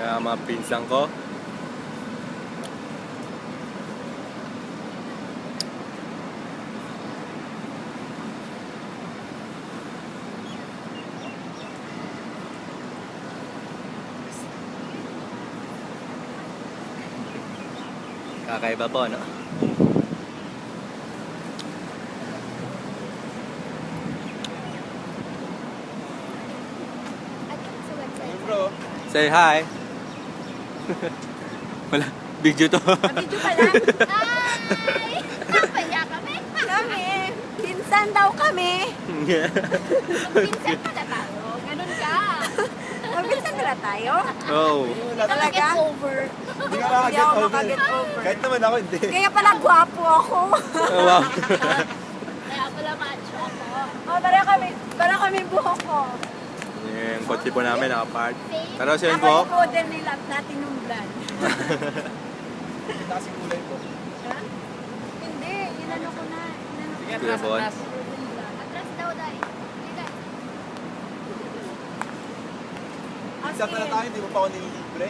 Kaya mga pinsan ko. Kakaiba po, no? Bro, Say hi. Wala, video to. Video pa lang? Ay! Napaya kami. Kami. Pinsan daw kami. Pinsan pala tayo. Ganun ka. Magpinsan pala tayo? Oh. Talaga? Get over. hindi ka Hindi makaget ako over. makaget over. Kahit naman ako, hindi. Kaya pala gwapo ako. Oh, wow. Kaya pala macho ako. Oh, para kami buhok ko. Yung kotse po namin nakapark. Pero siya Ako po. yung model nila natin nung vlog. Taas yung kulay ko. Ha? Hindi, inano ko na. Sige, Kuya Bon. Atras daw, Day. Sige. Isa pala tayo, hindi mo pa ako nililibre.